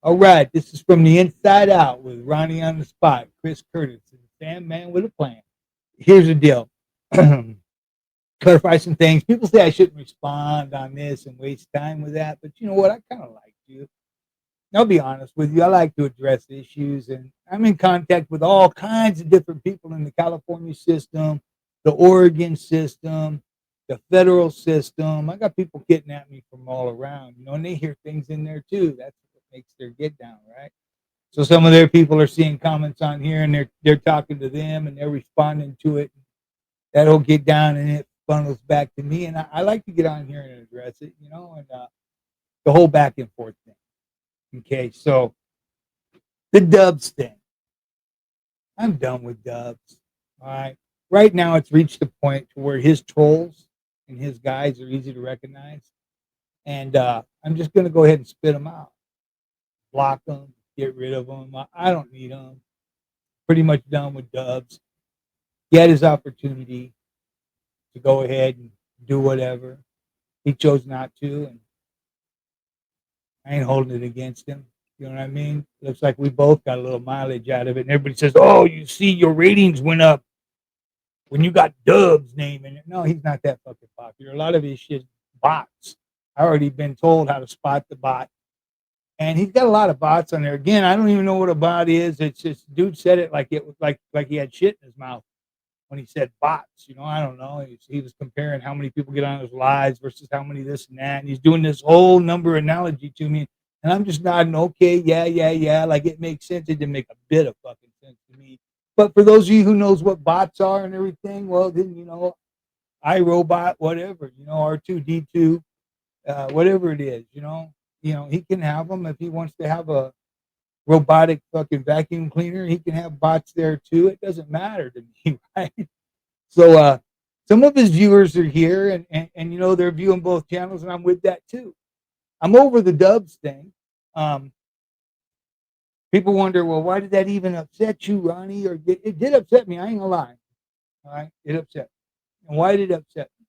All right, this is from the inside out with Ronnie on the spot, Chris Curtis, and Sam Man with a plan. Here's the deal. Clarify some things. People say I shouldn't respond on this and waste time with that, but you know what? I kind of like to. I'll be honest with you. I like to address issues, and I'm in contact with all kinds of different people in the California system, the Oregon system, the federal system. I got people getting at me from all around, and they hear things in there too. That's what makes their get down, right? So some of their people are seeing comments on here, and they're talking to them, and they're responding to it. That'll get down, and it funnels back to me, and I like to get on here and address it, and the whole back and forth thing. Okay, so the Dubs thing. I'm done with Dubs. All right. Right now, it's reached a point to where his trolls and his guys are easy to recognize, and I'm just going to go ahead and spit them out, block them, get rid of them. I don't need them. Pretty much done with Dubs. He had his opportunity to go ahead and do whatever. He chose not to, and I ain't holding it against him. You know what I mean? Looks like we both got a little mileage out of it. And everybody says, "Oh, you see, your ratings went up when you got Dub's name in it." No, he's not that fucking popular. A lot of his shit bots. I already been told how to spot the bot, and he's got a lot of bots on there. Again, I don't even know what a bot is. It's just dude said it like it was like he had shit in his mouth when he said bots. I don't know. He was comparing how many people get on his lives versus how many this and that. And he's doing this whole number analogy to me. And I'm just nodding, okay, yeah, yeah, yeah. Like it makes sense. It didn't make a bit of fucking sense to me. But for those of you who knows what bots are and everything, well, then, iRobot, whatever, R2D2, whatever it is, he can have them if he wants to have a robotic fucking vacuum cleaner. He can have bots there too. It doesn't matter to me, right? So some of his viewers are here and they're viewing both channels, and I'm with that too. I'm over the Dubs thing. Um, People wonder, well, why did that even upset you, Ronnie? Or it did upset me. I ain't gonna lie. All right, it upset me. And why did it upset me?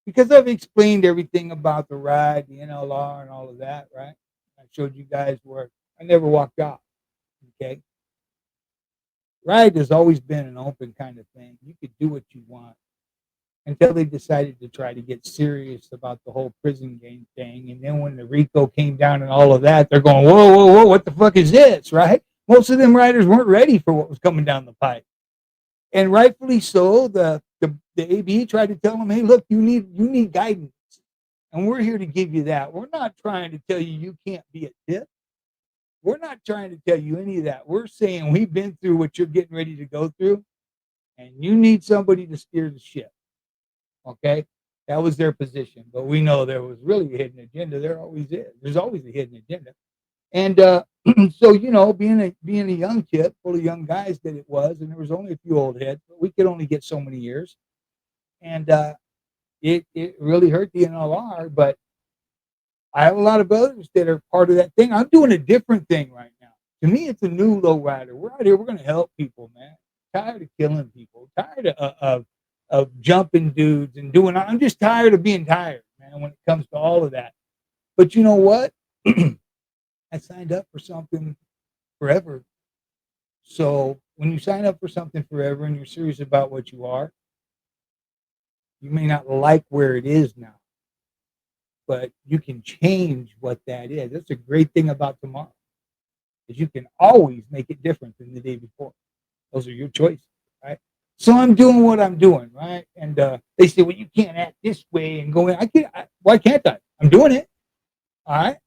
Because I've explained everything about the ride, the NLR, and all of that, right? I showed you guys where I never walked off. Okay, ride has always been an open kind of thing. You could do what you want until they decided to try to get serious about the whole prison game thing. And then when the RICO came down and all of that, they're going, whoa, whoa, whoa, what the fuck is this, right? Most of them riders weren't ready for what was coming down the pipe. And rightfully so, the AB tried to tell them, hey, look, you need guidance. And we're here to give you that. We're not trying to tell you can't be a tip. We're not trying to tell you any of that. We're saying we've been through what you're getting ready to go through, and you need somebody to steer the ship. Okay, that was their position. But we know there was really a hidden agenda. There always is. There's always a hidden agenda. And so being a young kid full of young guys that it was, and there was only a few old heads, but we could only get so many years, and it really hurt the NLR. But I have a lot of brothers that are part of that thing. I'm doing a different thing right now. To me, it's a new low rider. We're out here. We're going to help people, man. Tired of killing people. Tired of jumping dudes and doing. I'm just tired of being tired, man. When it comes to all of that. But you know what? I signed up for something forever. So when you sign up for something forever and you're serious about what you are, you may not like where it is now, but you can change what that is. That's a great thing about tomorrow, is you can always make it different than the day before. Those are your choices, right? So I'm doing what I'm doing, right? And they say, well, you can't act this way and go in. I can't. Why can't I? I'm doing it. All right.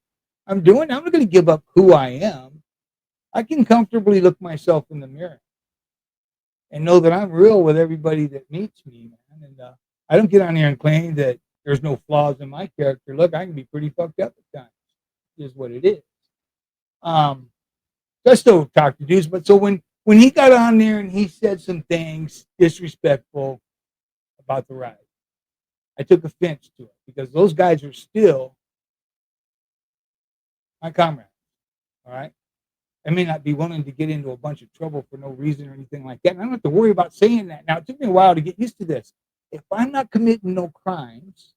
I'm doing it. I'm not going to give up who I am. I can comfortably look myself in the mirror and know that I'm real with everybody that meets me, man. And I don't get on here and claim that there's no flaws in my character. Look, I can be pretty fucked up at times. Is what it is. Um, so I still talk to dudes, but so when he got on there and he said some things disrespectful about the ride, I took offense to it because those guys are still my comrades. All right. I may not be willing to get into a bunch of trouble for no reason or anything like that. And I don't have to worry about saying that. Now, it took me a while to get used to this. If I'm not committing no crimes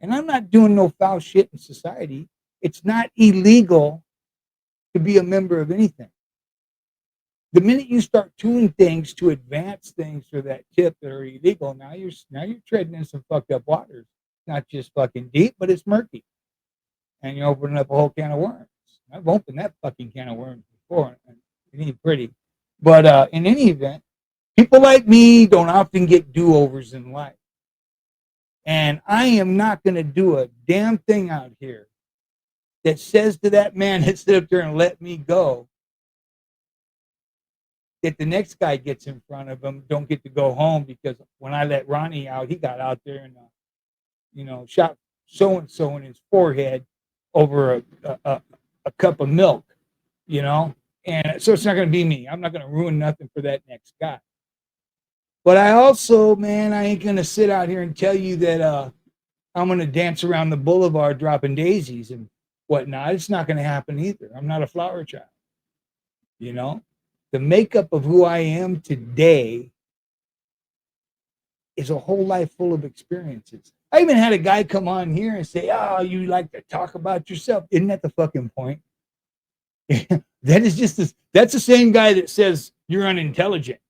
and I'm not doing no foul shit in society, it's not illegal to be a member of anything. The minute you start doing things to advance things for that tip that are illegal, now you're treading in some fucked up waters. Not just fucking deep, but it's murky, and you're opening up a whole can of worms. I've opened that fucking can of worms before, and it ain't pretty. But in any event, people like me don't often get do-overs in life, and I am not going to do a damn thing out here that says to that man that stood up there and let me go that the next guy gets in front of him don't get to go home, because when I let Ronnie out, he got out there and shot so and so in his forehead over a cup of milk, you know. And so it's not going to be me. I'm not going to ruin nothing for that next guy. But I also, man, I ain't going to sit out here and tell you that I'm going to dance around the boulevard dropping daisies and whatnot. It's not going to happen either. I'm not a flower child, you know. The makeup of who I am today is a whole life full of experiences. I even had a guy come on here and say, "Oh, you like to talk about yourself." Isn't that the fucking point? That's the same guy that says you're unintelligent.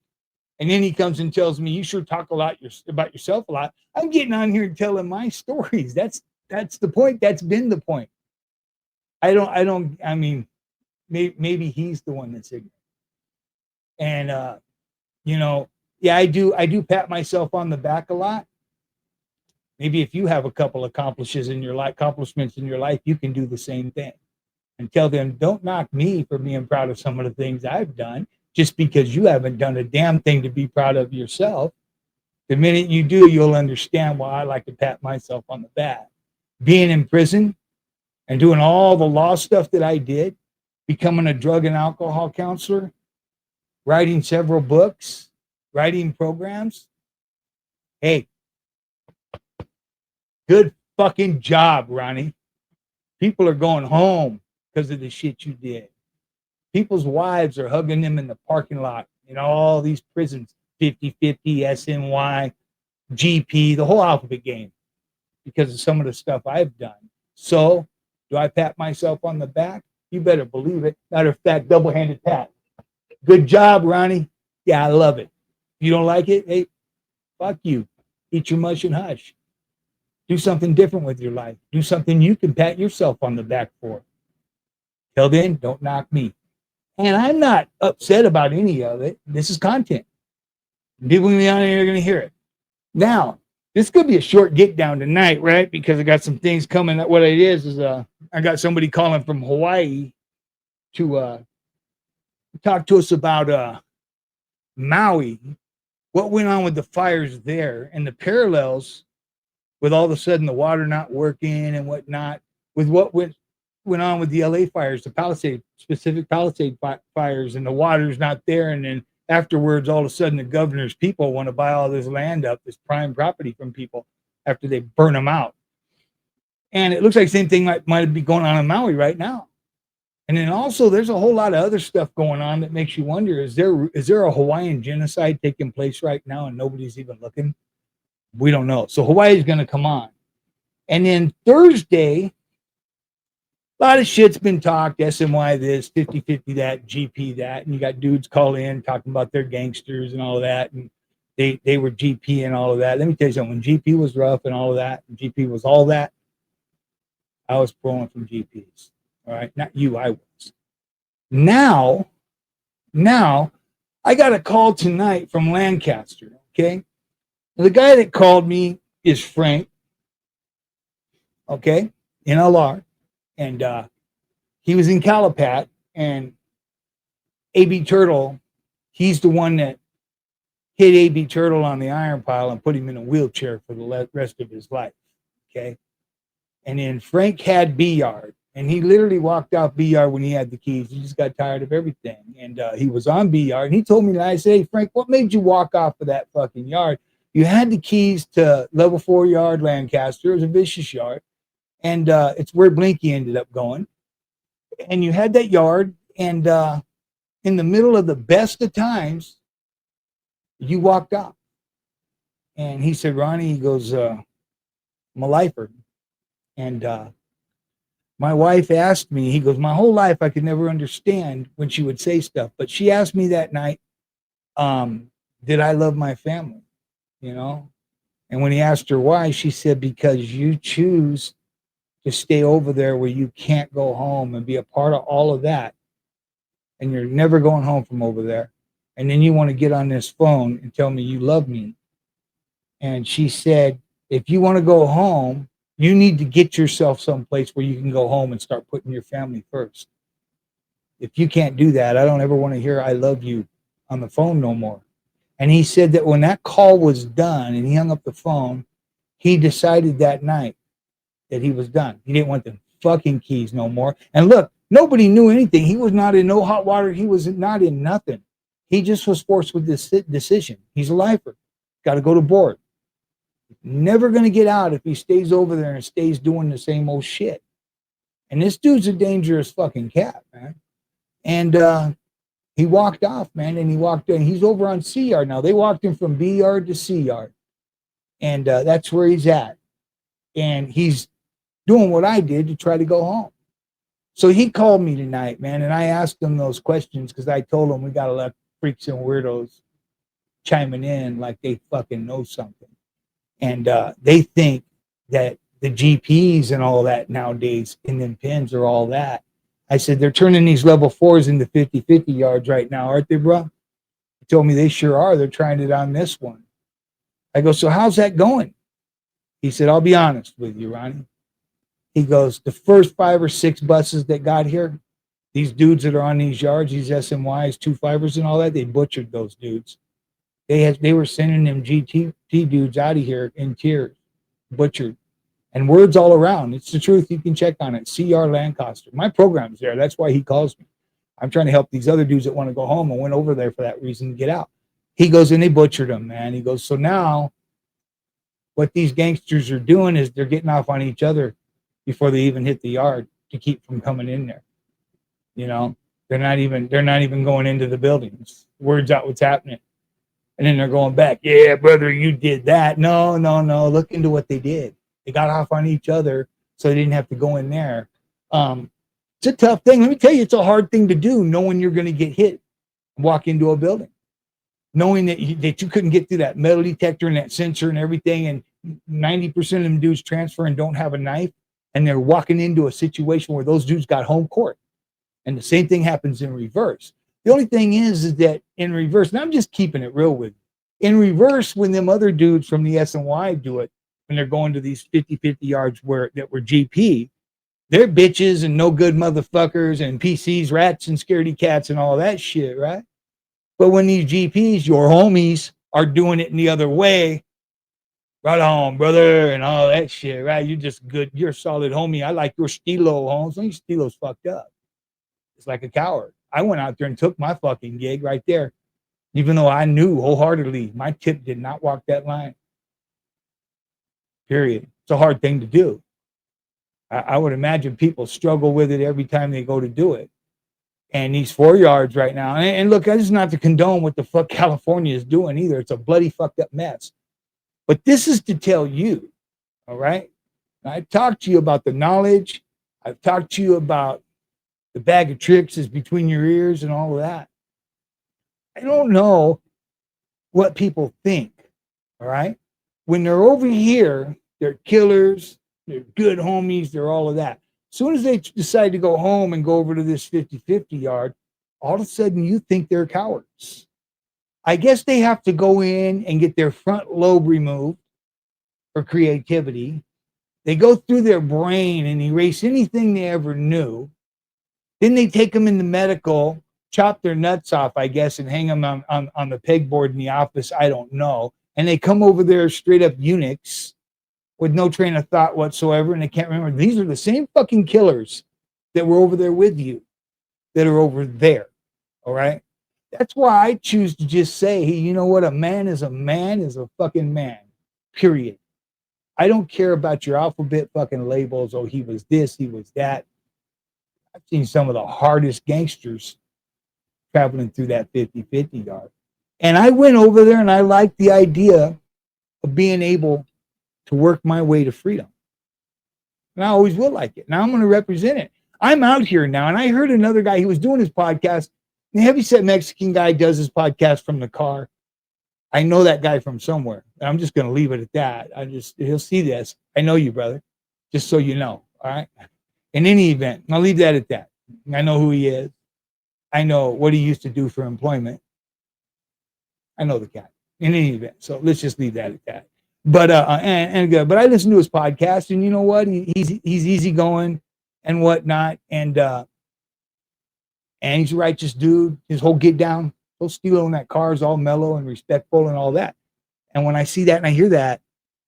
And then he comes and tells me, "You sure talk a lot about yourself a lot." I'm getting on here and telling my stories. That's the point. That's been the point. I mean, maybe he's the one that's ignorant. And yeah, I do pat myself on the back a lot. Maybe if you have a couple accomplishments in your life, you can do the same thing. And tell them, don't knock me for being proud of some of the things I've done, just because you haven't done a damn thing to be proud of yourself. The minute you do, you'll understand why I like to pat myself on the back. Being in prison and doing all the law stuff that I did, becoming a drug and alcohol counselor, writing several books, writing programs. Hey, good fucking job, Ronnie. People are going home because of the shit you did. People's wives are hugging them in the parking lot in all these prisons, 50-50, SNY, GP, the whole alphabet game, because of some of the stuff I've done. So, do I pat myself on the back? You better believe it. Matter of fact, double-handed pat. Good job, Ronnie. Yeah, I love it. If you don't like it, hey, fuck you. Eat your mush and hush. Do something different with your life. Do something you can pat yourself on the back for. Till then, don't knock me. And I'm not upset about any of it. This is content. People on here are going to hear it. Now, this could be a short get down tonight, right? Because I got some things coming. What it is I got somebody calling from Hawaii to talk to us about Maui, what went on with the fires there, and the parallels with all of a sudden the water not working and whatnot, with what went on with the LA fires, the specific Palisade fires, and the water's not there. And then afterwards, all of a sudden, the governor's people want to buy all this land up, this prime property from people after they burn them out. And it looks like the same thing might be going on in Maui right now. And then also, there's a whole lot of other stuff going on that makes you wonder: is there a Hawaiian genocide taking place right now, and nobody's even looking? We don't know. So Hawaii is going to come on, and then Thursday, a lot of shit's been talked. SNY this, 50-50 that, GP that, and you got dudes call in talking about their gangsters and all of that, and they were GP and all of that. Let me tell you something. When GP was rough and all of that, and GP was all that, I was pulling from GPs. All right, not you, I was. Now, I got a call tonight from Lancaster. Okay, the guy that called me is Frank. Okay, NLR, and he was in Calipat, and AB Turtle, he's the one that hit AB Turtle on the iron pile and put him in a wheelchair for the rest of his life. Okay. And then Frank had B Yard, and he literally walked off B Yard when he had the keys. He just got tired of everything. And he was on B Yard, and he told me that. I said, "Hey, Frank, what made you walk off of that fucking yard? You had the keys to level 4 yard Lancaster. It was a vicious yard. And it's where Blinky ended up going. And you had that yard, and in the middle of the best of times, you walked off." And he said, "Ronnie," he goes, "I'm a lifer. And My wife asked me, he goes, my whole life I could never understand when she would say stuff, but she asked me that night, um, did I love my family? You know? And when he asked her why, she said, because you choose to stay over there where you can't go home and be a part of all of that. And you're never going home from over there. And then you want to get on this phone and tell me you love me. And she said, if you want to go home, you need to get yourself someplace where you can go home and start putting your family first. If you can't do that, I don't ever want to hear I love you on the phone no more. And he said that when that call was done and he hung up the phone, he decided that night that he was done. He didn't want the fucking keys no more. And look, nobody knew anything. He was not in no hot water. He was not in nothing. He just was forced with this decision. He's a lifer. Got to go to board. Never going to get out if he stays over there and stays doing the same old shit. And this dude's a dangerous fucking cat, man. And he walked off, man, and he walked in. He's over on C yard now. They walked him from B yard to C yard. And that's where he's at. And he's doing what I did to try to go home. So he called me tonight, man, and I asked him those questions because I told him we got to let freaks and weirdos chiming in like they fucking know something. And they think that the GPs and all that nowadays in them pins are all that. I said, they're turning these level 4s into 50-50 yards right now, aren't they, bro? He told me they sure are. They're trying it on this one. I go, so how's that going? He said, I'll be honest with you, Ronnie. He goes, the first 5 or 6 buses that got here, these dudes that are on these yards, these SNYs, 2.5ers and all that, they butchered those dudes. They were sending them GT dudes out of here in tears, butchered. And words all around. It's the truth. You can check on it. CR Lancaster. My program's there. That's why he calls me. I'm trying to help these other dudes that want to go home and went over there for that reason to get out. He goes, and they butchered them, man. He goes, so now what these gangsters are doing is they're getting off on each other before they even hit the yard to keep from coming in there. You know, they're not even going into the buildings. Words out what's happening. And then they're going back. Yeah, brother, you did that. No. Look into what they did. They got off on each other, so they didn't have to go in there. It's a tough thing. Let me tell you, it's a hard thing to do, knowing you're going to get hit and walk into a building, knowing that you couldn't get through that metal detector and that sensor and everything, and 90% of them dudes transfer and don't have a knife, and they're walking into a situation where those dudes got home court. And the same thing happens in reverse. The only thing is that in reverse, and I'm just keeping it real with you, in reverse, when them other dudes from the SNY do it, when they're going to these 50-50 yards that were GP, they're bitches and no good motherfuckers and PCs, rats and scaredy cats and all that shit, right? But when these GPs, your homies, are doing it in the other way, right on, brother, and all that shit, right? You're just good. You're a solid homie. I like your stilo, Holmes. Your stilo's fucked up. It's like a coward. I went out there and took my fucking gig right there, even though I knew wholeheartedly my tip did not walk that line. Period. It's a hard thing to do. I would imagine people struggle with it every time they go to do it. And these 4 yards right now, and look, this is not to condone what the fuck California is doing either. It's a bloody fucked up mess. But this is to tell you, all right? I've talked to you about the knowledge. I've talked to you about the bag of tricks is between your ears and all of that. I don't know what people think, all right? When they're over here, they're killers, they're good homies, they're all of that. As soon as they decide to go home and go over to this 50-50 yard, all of a sudden you think they're cowards. I guess they have to go in and get their front lobe removed for creativity. They go through their brain and erase anything they ever knew. Then they take them into medical, chop their nuts off, I guess, and hang them on the pegboard in the office. I don't know. And they come over there straight up eunuchs with no train of thought whatsoever, and they can't remember. These are the same fucking killers that were over there with you that are over there, all right? That's why I choose to just say, hey, you know what? A man is a fucking man, period. I don't care about your alphabet fucking labels. Oh, he was this, he was that. I've seen some of the hardest gangsters traveling through that 50-50 yard. And I went over there and I liked the idea of being able to work my way to freedom. and I always will like it. Now I'm going to represent it. I'm out here now, and I heard another guy. He was doing his podcast. The heavyset Mexican guy does his podcast from the car. I know that guy from somewhere. I'm just going to leave it at that. He'll see this. I know you, brother. Just so you know. All right. In any event, I'll leave that at that. I know who he is. I know what he used to do for employment. I know the guy. In any event, so let's just leave that at that. But but I listen to his podcast, and you know what? He's easygoing and whatnot, and he's a righteous dude. His whole get down, whole steal on that car is all mellow and respectful and all that. And when I see that and I hear that,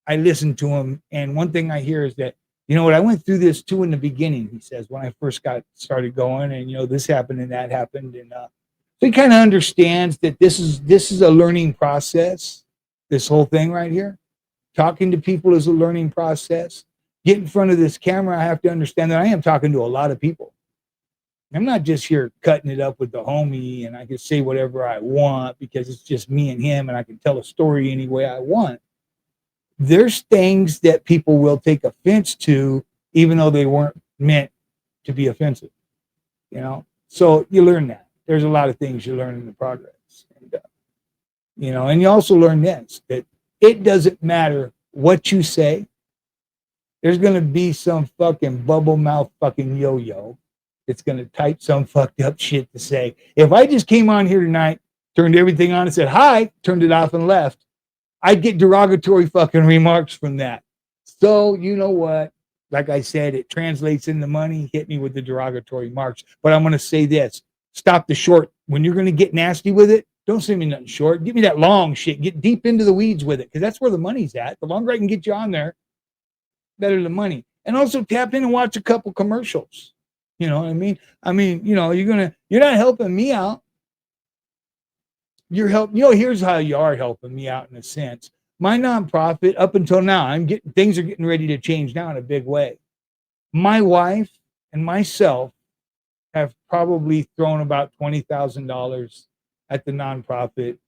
I listen to him. And one thing I hear is that, you know what, I went through this too in the beginning, he says, when I first got started going, and you know, this happened and that happened. And so he kind of understands that this is a learning process, this whole thing right here. Talking to people is a learning process. Get in front of this camera, I have to understand that I am talking to a lot of people. I'm not just here cutting it up with the homie and I can say whatever I want because it's just me and him and I can tell a story any way I want. There's things that people will take offense to, even though they weren't meant to be offensive, you know? So you learn that. There's a lot of things you learn in the progress. And, you know, and you also learn this, that it doesn't matter what you say. There's going to be some fucking bubble mouth fucking yo-yo. It's going to type some fucked up shit to say. If I just came on here tonight, turned everything on and said, hi, turned it off and left, I'd get derogatory fucking remarks from that. So, you know what? Like I said, it translates into money. Hit me with the derogatory marks. But I'm going to say this. Stop the short. When you're going to get nasty with it, don't send me nothing short. Give me that long shit. Get deep into the weeds with it because that's where the money's at. The longer I can get you on there, better the money. And also tap in and watch a couple commercials. You know what I mean? You know, you're not helping me out. You're helping, you know, here's how you are helping me out in a sense. My nonprofit, up until now, things are getting ready to change now in a big way. My wife and myself have probably thrown about $20,000 at the nonprofit,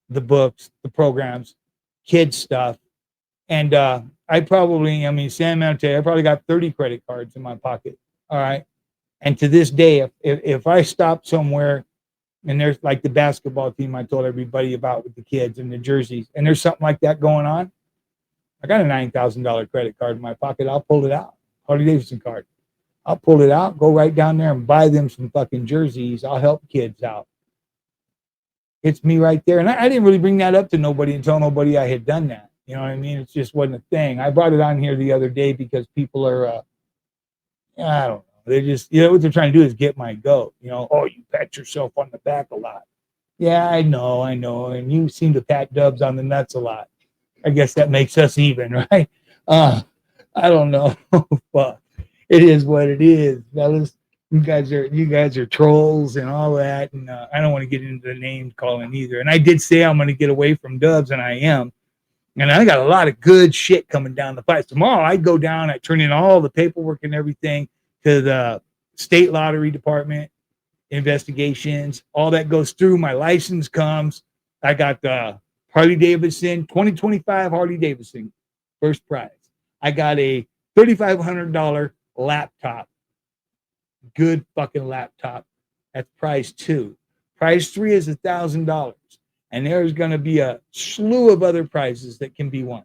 the books, the programs, kids stuff. And Sam, I probably got 30 credit cards in my pocket. All right. And to this day, if I stop somewhere and there's like the basketball team I told everybody about with the kids and the jerseys, and there's something like that going on, I got a $9,000 credit card in my pocket. I'll pull it out. Harley Davidson card. I'll pull it out, go right down there and buy them some fucking jerseys. I'll help kids out. It's me right there. And I didn't really bring that up to nobody and tell nobody I had done that. You know what I mean? It just wasn't a thing. I brought it on here the other day because people are, I don't know. They just, you know, what they're trying to do is get my goat. You know, oh, you pat yourself on the back a lot. Yeah, I know. And you seem to pat Dubs on the nuts a lot. I guess that makes us even, right? I don't know. But it is what it is, fellas. You guys are trolls and all that. And I don't want to get into the name calling either. And I did say I'm going to get away from Dubs, and I am. And I got a lot of good shit coming down the pipe. Tomorrow I go down, I turn in all the paperwork and everything to the state lottery department, investigations, all that goes through. My license comes. I got the Harley Davidson, 2025 Harley Davidson, first prize. I got a $3,500 laptop. Good fucking laptop. That's prize 2. Prize 3 is $1,000. And there's going to be a slew of other prizes that can be won.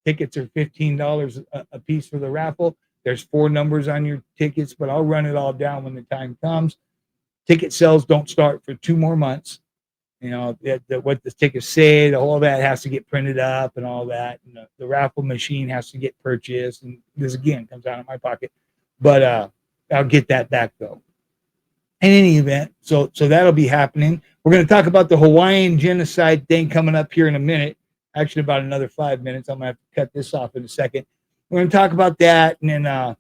Tickets are $15 a piece for the raffle. There's 4 numbers on your tickets, but I'll run it all down when the time comes. Ticket sales don't start for 2 more months. You know, what the tickets say, all that has to get printed up and all that. And the raffle machine has to get purchased. And this, again, comes out of my pocket. But I'll get that back, though. In any event, so that'll be happening. We're going to talk about the Hawaiian genocide thing coming up here in a minute. Actually, about another 5 minutes. I'm going to have to cut this off in a second. We're going to talk about that. And then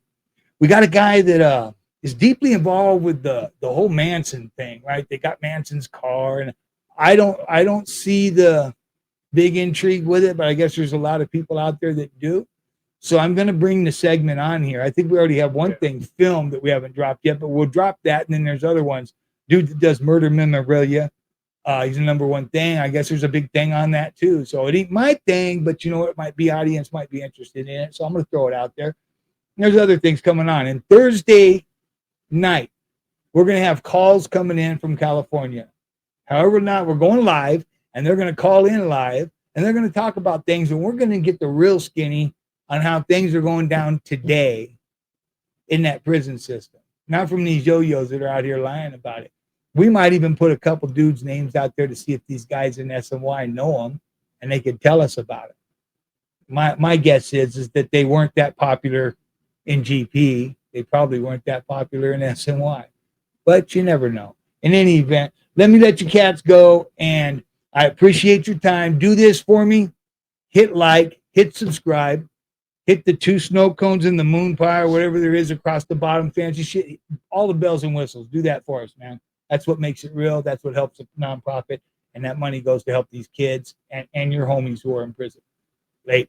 we got a guy that is deeply involved with the whole Manson thing, right? They got Manson's car. And I don't see the big intrigue with it, but I guess there's a lot of people out there that do. So I'm going to bring the segment on here. I think we already have one thing filmed that we haven't dropped yet, but we'll drop that. And then there's other ones. Dude that does murder memorabilia. He's the number one thing. I guess there's a big thing on that too. So it ain't my thing, but you know what? Audience might be interested in it. So I'm going to throw it out there. There's other things coming on. And Thursday night, we're going to have calls coming in from California. However, not we're going live, and they're going to call in live, and they're going to talk about things, and we're going to get the real skinny on how things are going down today in that prison system. Not from these yo-yos that are out here lying about it. We might even put a couple dudes' names out there to see if these guys in SNY know them, and they could tell us about it. My guess is that they weren't that popular in GP. They probably weren't that popular in SNY, but you never know. In any event, let me let you cats go, and I appreciate your time. Do this for me. Hit like, hit subscribe, hit the 2 snow cones in the moon pie or whatever there is across the bottom, fancy shit. All the bells and whistles. Do that for us, man. That's what makes it real. That's what helps the nonprofit, and that money goes to help these kids and your homies who are in prison. Late.